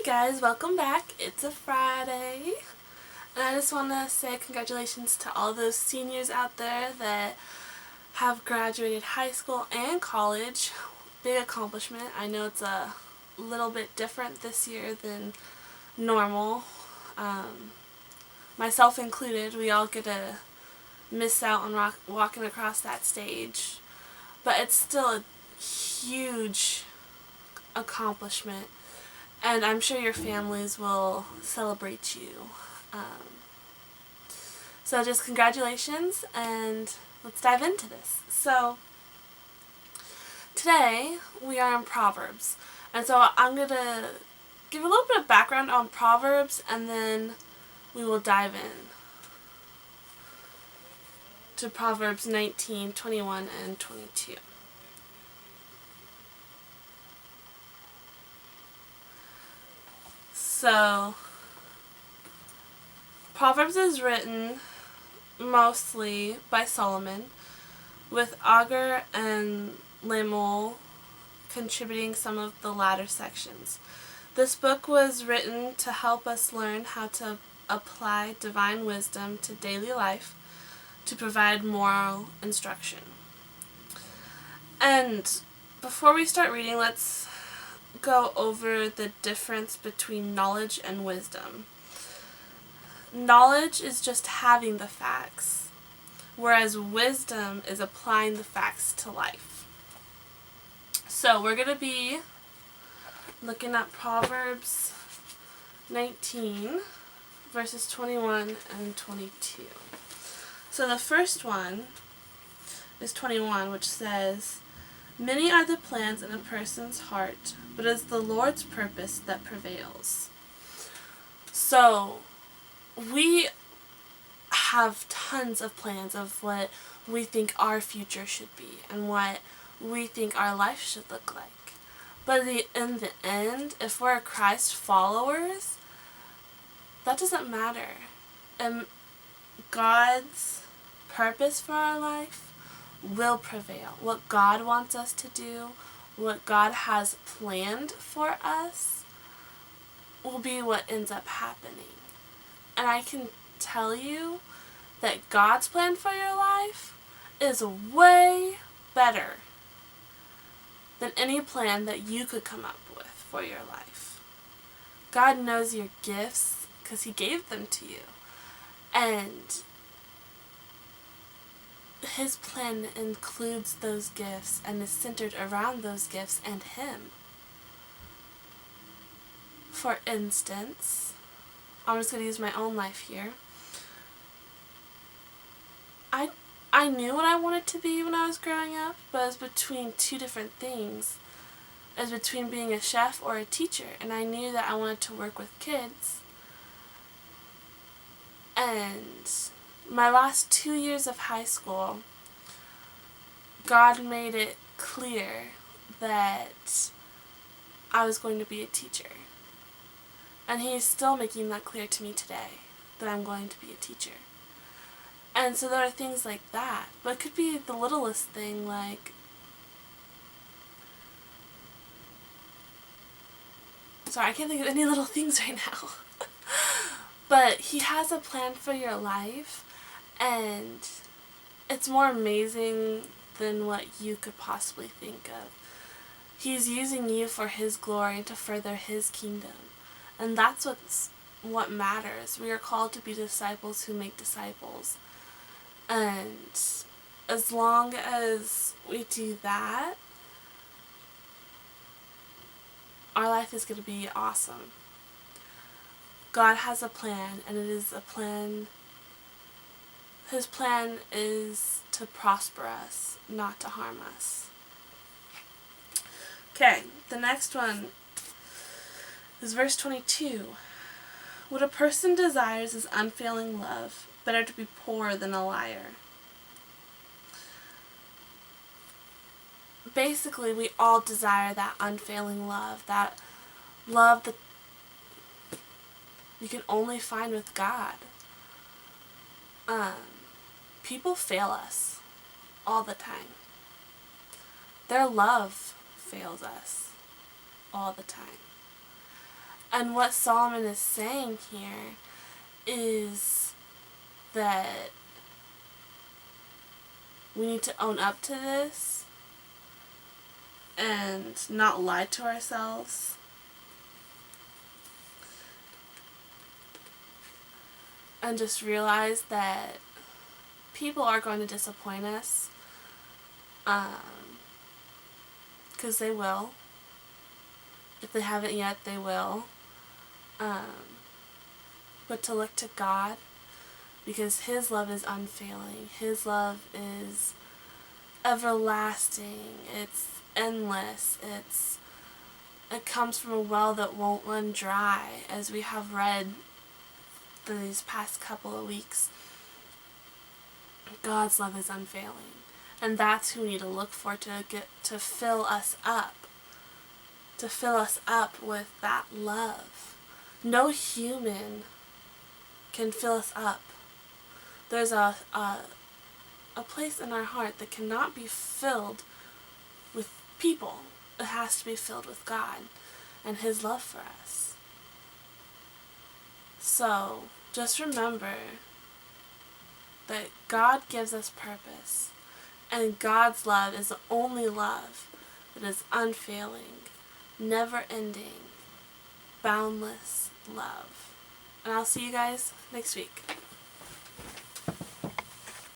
guys, welcome back. It's a Friday, and I just want to say congratulations to all those seniors out there that have graduated high school and college. Big accomplishment. I know it's a little bit different this year than normal. Myself included, we all get to miss out on walking across that stage, but it's still a huge accomplishment. And I'm sure your families will celebrate you. So just congratulations, and let's dive into this. So today we are in Proverbs. And so I'm going to give a little bit of background on Proverbs, and then we will dive in to Proverbs 19, 21, and 22. So, Proverbs is written mostly by Solomon, with Agur and Lemuel contributing some of the latter sections. This book was written to help us learn how to apply divine wisdom to daily life to provide moral instruction. And before we start reading, let's go over the difference between knowledge and wisdom. Knowledge is just having the facts, whereas wisdom is applying the facts to life. So we're going to be looking at Proverbs 19, verses 21 and 22. So the first one is 21, which says, "Many are the plans in a person's heart, but it is the Lord's purpose that prevails." So, we have tons of plans of what we think our future should be and what we think our life should look like. But in the end, if we're Christ followers, that doesn't matter. And God's purpose for our life will prevail. What God wants us to do, what God has planned for us, will be what ends up happening. And I can tell you that God's plan for your life is way better than any plan that you could come up with for your life. God knows your gifts because He gave them to you. And His plan includes those gifts and is centered around those gifts and Him. For instance, I'm just going to use my own life here. I knew what I wanted to be when I was growing up, but it was between two different things. It was between being a chef or a teacher, and I knew that I wanted to work with kids. And my last 2 years of high school, God made it clear that I was going to be a teacher. And He is still making that clear to me today, that I'm going to be a teacher. And so there are things like that. But it could be the littlest thing, like, sorry, I can't think of any little things right now. But He has a plan for your life, and it's more amazing than what you could possibly think of. He's using you for His glory and to further His kingdom. And that's what matters. We are called to be disciples who make disciples. And as long as we do that, our life is going to be awesome. God has a plan, and it is a plan. His plan is to prosper us, not to harm us. Okay, the next one is verse 22. "What a person desires is unfailing love. Better to be poor than a liar." Basically, we all desire that unfailing love, that love that you can only find with God. People fail us all the time. Their love fails us all the time. And what Solomon is saying here is that we need to own up to this and not lie to ourselves. And just realize that people are going to disappoint us. Because they will. If they haven't yet, they will. But to look to God, because His love is unfailing. His love is everlasting. It's endless. It comes from a well that won't run dry, as we have read these past couple of weeks. God's love is unfailing. And that's who we need to look for to fill us up. To fill us up with that love. No human can fill us up. There's a place in our heart that cannot be filled with people. It has to be filled with God and His love for us. So, just remember that God gives us purpose, and God's love is the only love that is unfailing, never-ending, boundless love. And I'll see you guys next week.